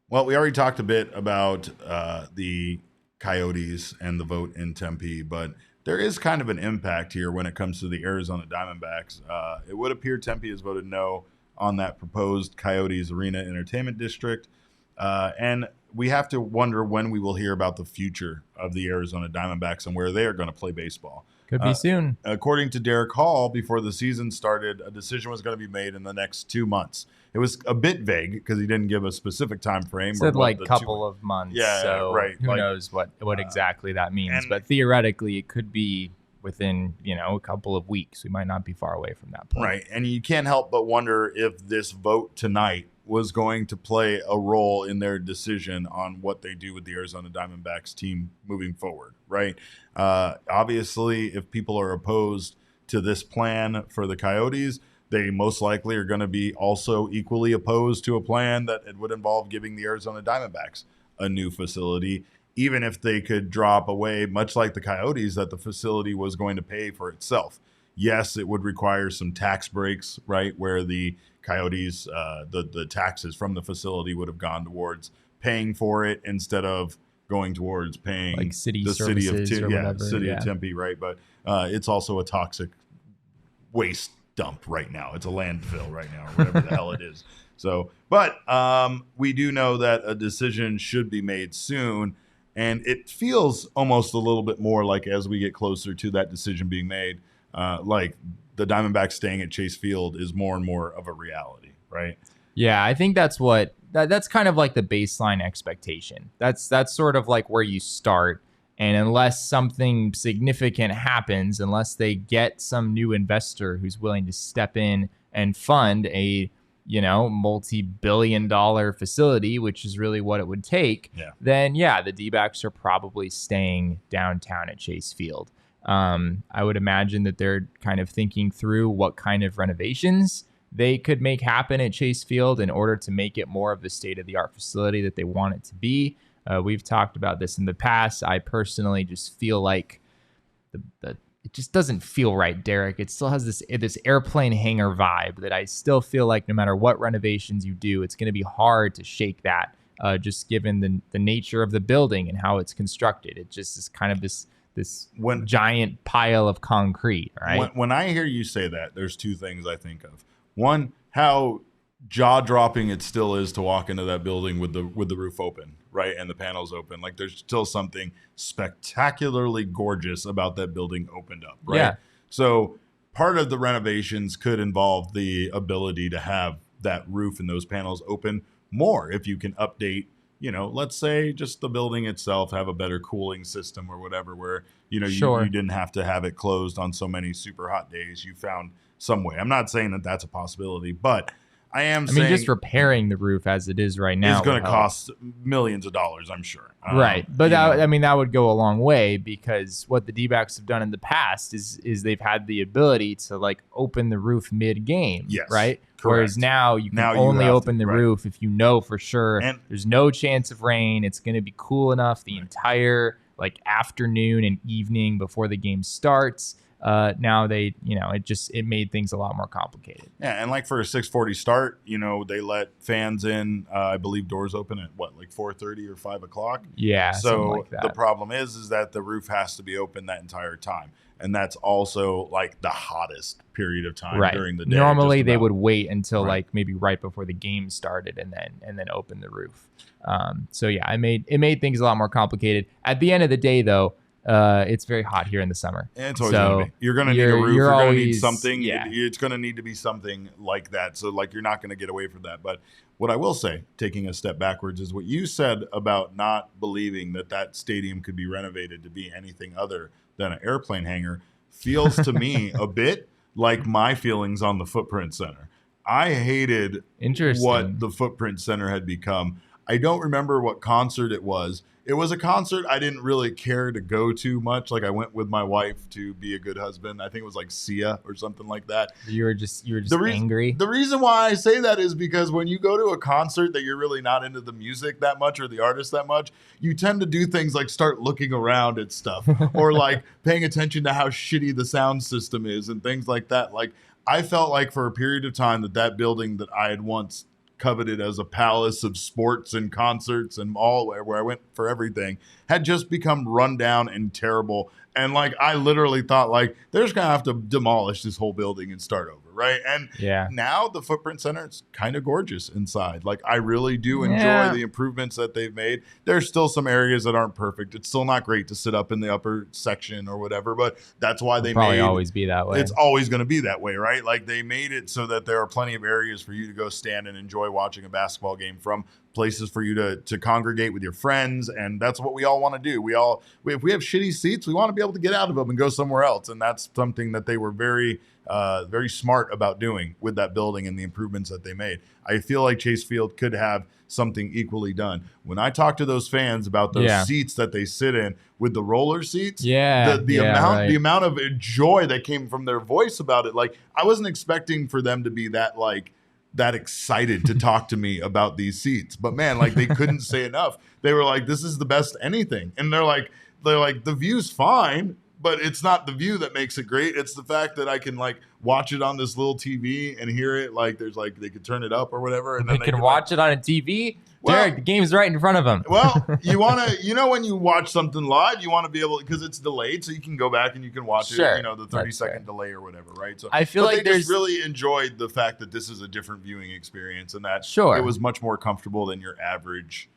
Well, we already talked a bit about the Coyotes and the vote in Tempe, but there is kind of an impact here when it comes to the Arizona Diamondbacks. It would appear Tempe has voted no on that proposed Coyotes Arena Entertainment District. And we have to wonder when we will hear about the future of the Arizona Diamondbacks and where they are going to play baseball. Could be soon. According to Derek Hall, before the season started, a decision was going to be made in the next 2 months. It was a bit vague because he didn't give a specific time frame. Said like couple of months. Yeah, so right. Who knows what exactly that means? But theoretically, it could be within a couple of weeks. We might not be far away from that point. Right, and you can't help but wonder if this vote tonight was going to play a role in their decision on what they do with the Arizona Diamondbacks team moving forward, right? Obviously, if people are opposed to this plan for the Coyotes, they most likely are going to be also equally opposed to a plan that it would involve giving the Arizona Diamondbacks a new facility, even if they could drop away, much like the Coyotes, that the facility was going to pay for itself. Yes, it would require some tax breaks, right, where the Coyotes, the taxes from the facility would have gone towards paying for it instead of going towards paying like city the city of Tempe, right? But it's also a toxic waste dump right now. It's a landfill right now, or whatever the hell it is. So, but we do know that a decision should be made soon, and it feels almost a little bit more like as we get closer to that decision being made, like the Diamondbacks staying at Chase Field is more and more of a reality, right? Yeah, I think that's that's kind of like the baseline expectation. That's sort of like where you start. And unless something significant happens, unless they get some new investor who's willing to step in and fund a multi-billion-dollar facility, which is really what it would take, then the D-backs are probably staying downtown at Chase Field. I would imagine that they're kind of thinking through what kind of renovations they could make happen at Chase Field in order to make it more of the state-of-the-art facility that they want it to be. We've talked about this in the past. I personally just feel like it just doesn't feel right, Derek. It still has this airplane hangar vibe that I still feel like no matter what renovations you do, it's going to be hard to shake that, just given the nature of the building and how it's constructed. It just is kind of this giant pile of concrete, right? When I hear you say that, there's two things I think of. One, how jaw-dropping it still is to walk into that building with the roof open, right, and the panels open. Like there's still something spectacularly gorgeous about that building opened up, right? Yeah. So part of the renovations could involve the ability to have that roof and those panels open more if you can update. Let's say just the building itself have a better cooling system or whatever, where you didn't have to have it closed on so many super hot days. You found some way. I'm not saying that that's a possibility, but I mean, just repairing the roof as it is right now is going to cost millions of dollars, I'm sure. Right. But that would go a long way, because what the D-backs have done in the past is they've had the ability to like open the roof mid-game. Yes. Right. Correct. Whereas now you can only open the roof if you know for sure there's no chance of rain. It's going to be cool enough the entire like afternoon and evening before the game starts. Now they, it made things a lot more complicated. Yeah, and like for a 6:40 start, they let fans in. I believe doors open at 4:30 or 5 o'clock. Yeah, so like that. The problem is that the roof has to be open that entire time, and that's also like the hottest period of time during the day. Normally they would wait until like maybe right before the game started and then open the roof. It made things a lot more complicated. At the end of the day, though. It's very hot here in the summer. And it's always going to be. You're going to need a roof. You're going to need something. Yeah. It's going to need to be something like that. So, like, you're not going to get away from that. But what I will say, taking a step backwards, is what you said about not believing that stadium could be renovated to be anything other than an airplane hangar feels to me a bit like my feelings on the Footprint Center. I hated what the Footprint Center had become. I don't remember what concert it was. It was a concert I didn't really care to go to much. Like I went with my wife to be a good husband. I think it was like Sia or something like that. You were just angry. The reason why I say that is because when you go to a concert that you're really not into the music that much or the artist that much, you tend to do things like start looking around at stuff or like paying attention to how shitty the sound system is and things like that. Like I felt like for a period of time that building that I had once coveted as a palace of sports and concerts and all where I went for everything, had just become run down and terrible. And like, I literally thought like, they're just gonna have to demolish this whole building and start over, right? And now the Footprint Center is kind of gorgeous inside. Like, I really do enjoy the improvements that they've made. There's still some areas that aren't perfect. It's still not great to sit up in the upper section or whatever, but that's why they probably always be that way. It's always going to be that way, right? Like, they made it so that there are plenty of areas for you to go stand and enjoy watching a basketball game from, places for you to congregate with your friends, and that's what we all want to do. If we have shitty seats, we want to be able to get out of them and go somewhere else, and that's something that they were very very smart about doing with that building and the improvements that they made. I feel like Chase Field could have something equally done. When I talk to those fans about those seats that they sit in with the roller seats, the amount of joy that came from their voice about it, like, I wasn't expecting for them to be that excited to talk to me about these seats, but man, like, they couldn't say enough. They were like, this is the best anything. And they're like, the view's fine, but it's not the view that makes it great. It's the fact that I can like watch it on this little TV and hear it. Like, there's like, they could turn it up or whatever. And then they can watch it on a TV. Well, Derek, the game's right in front of them. Well, you want to, when you watch something live, you want to be able, because it's delayed, so you can go back and you can watch it, the 30-second delay or whatever, right? So I feel like they just really enjoyed the fact that this is a different viewing experience, and that it was much more comfortable than your average,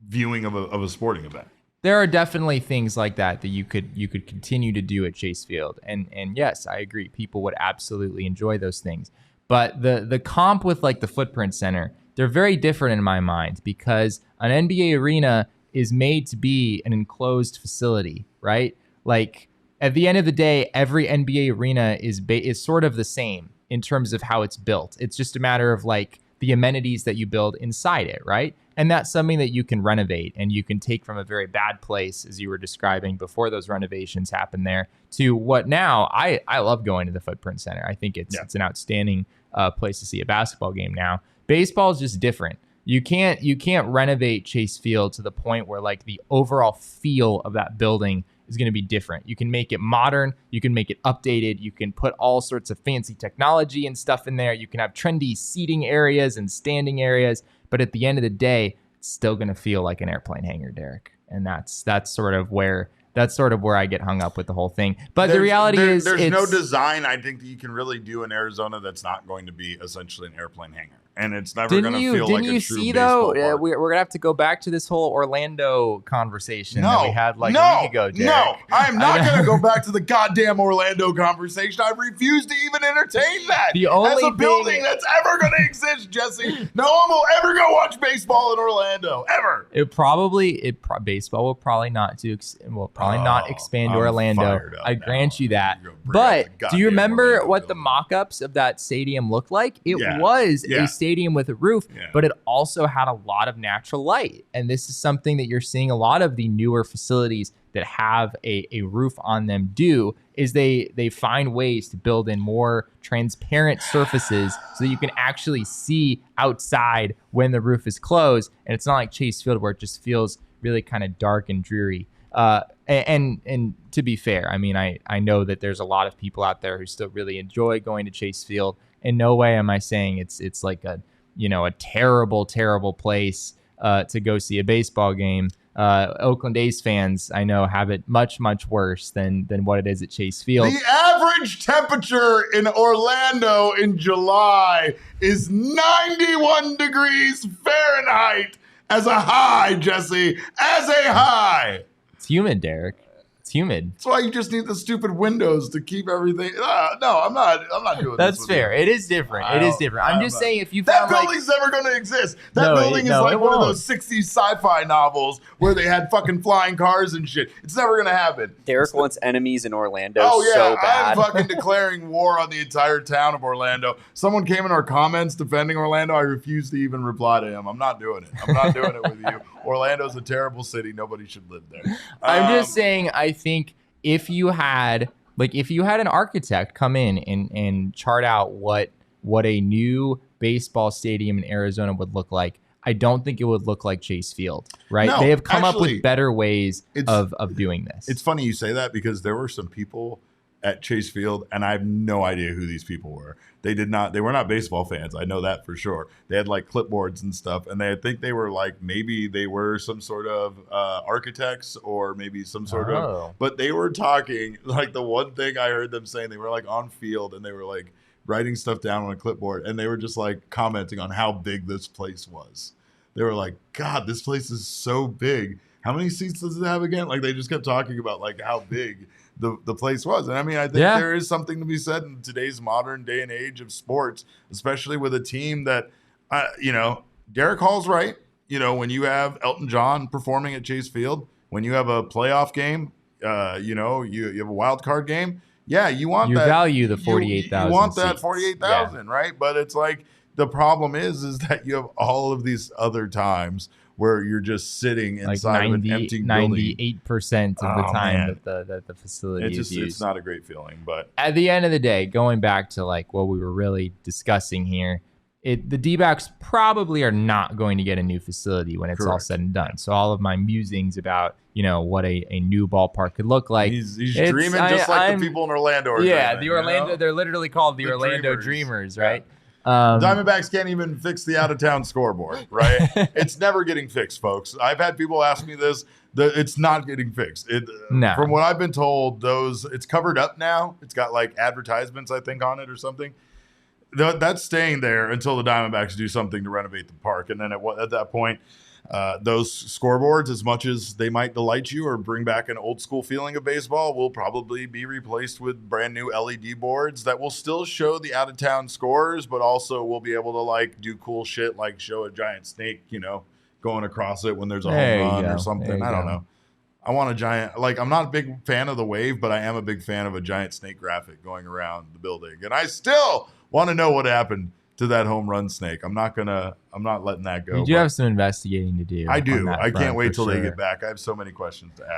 viewing of a sporting event. There are definitely things like that you could continue to do at Chase Field, and yes, I agree, people would absolutely enjoy those things. But the comp with like the Footprint Center, they're very different in my mind, because an NBA arena is made to be an enclosed facility, right? Like, at the end of the day, every NBA arena is sort of the same in terms of how it's built. It's just a matter of like the amenities that you build inside it, right? And that's something that you can renovate, and you can take from a very bad place, as you were describing before those renovations happened there, to what now I love going to the Footprint Center. I think it's an outstanding place to see a basketball game now. Baseball is just different. You can't renovate Chase Field to the point where like the overall feel of that building is going to be different. You can make it modern. You can make it updated. You can put all sorts of fancy technology and stuff in there. You can have trendy seating areas and standing areas. But at the end of the day, it's still going to feel like an airplane hangar, Derek. And that's sort of where I get hung up with the whole thing. But the reality is, there's no design, I think, that you can really do in Arizona that's not going to be essentially an airplane hangar. And it's never going to feel like a true baseball park. Didn't you see, though, we're going to have to go back to this whole Orlando conversation that we had like a week ago, Derek. No, I am not going to go back to the goddamn Orlando conversation. I refuse to even entertain that as a building that's ever going to exist, Jesse. No one will ever go watch baseball in Orlando, ever. Baseball will probably not expand to Orlando. I grant you that. But do you remember what the mock-ups of that stadium looked like? It was a stadium with a roof, but it also had a lot of natural light. And this is something that you're seeing a lot of the newer facilities that have a roof on them do, is they find ways to build in more transparent surfaces so that you can actually see outside when the roof is closed. And it's not like Chase Field where it just feels really kind of dark and dreary. And to be fair, I mean, I know that there's a lot of people out there who still really enjoy going to Chase Field. In no way am I saying it's like a terrible place to go see a baseball game. Oakland A's fans, I know, have it much worse than what it is at Chase Field. The average temperature in Orlando in July is 91 degrees Fahrenheit as a high, Jesse, as a high. It's humid, Derek. It's humid. That's why you just need the stupid windows to keep everything. No, I'm not doing That's this. That's fair. It is different. I'm just saying, if you that building's never going to exist. That building is like one of those 60s sci-fi novels where they had fucking flying cars and shit. It's never going to happen. Derek wants enemies in Orlando so bad. I'm fucking declaring war on the entire town of Orlando. Someone came in our comments defending Orlando. I refuse to even reply to him. I'm not doing it. I'm not doing it with you. Orlando's a terrible city. Nobody should live there. I'm just saying, I think if you had an architect come in and chart out what a new baseball stadium in Arizona would look like, I don't think it would look like Chase Field, right? No, they have come up with better ways of doing this. It's funny you say that, because there were some people at Chase Field, and I have no idea who these people were. They were not baseball fans. I know that for sure. They had like clipboards and stuff, and I think they were like, maybe they were some sort of architects or maybe some sort of, but they were talking, like the one thing I heard them saying, they were like on field and they were like writing stuff down on a clipboard, and they were just like commenting on how big this place was. They were like, God, this place is so big. How many seats does it have again? Like they just kept talking about like how big the place was. And I mean, I think there is something to be said in today's modern day and age of sports, especially with a team that, Derek Hall's right. When you have Elton John performing at Chase Field, when you have a playoff game, you have a wild card game. Yeah, you value the 48,000. You want that 48,000, right? But it's like the problem is that you have all of these other times where you're just sitting inside of an empty building. 98% of the time that the facility is used. It's not a great feeling. But at the end of the day, going back to like what we were really discussing here, the D-backs probably are not going to get a new facility when it's all said and done. So all of my musings about what a new ballpark could look like. He's dreaming just like the people in Orlando are dreaming. The Orlando, they're literally called the Orlando Dreamers, right? Yeah. Diamondbacks can't even fix the out-of-town scoreboard, right? It's never getting fixed, folks. I've had people ask me this. It's not getting fixed. From what I've been told, it's covered up now. It's got like advertisements, I think, on it or something. That's staying there until the Diamondbacks do something to renovate the park. And then at that point, those scoreboards, as much as they might delight you or bring back an old school feeling of baseball, will probably be replaced with brand new LED boards that will still show the out of town scores, but also will be able to like do cool shit like show a giant snake, going across it when there's a home run or something. I don't know. I want a giant, like, I'm not a big fan of the wave, but I am a big fan of a giant snake graphic going around the building. And I still want to know what happened to that home run snake. I'm not letting that go. You do have some investigating to do. I do. I can't wait till they get back. I have so many questions to ask.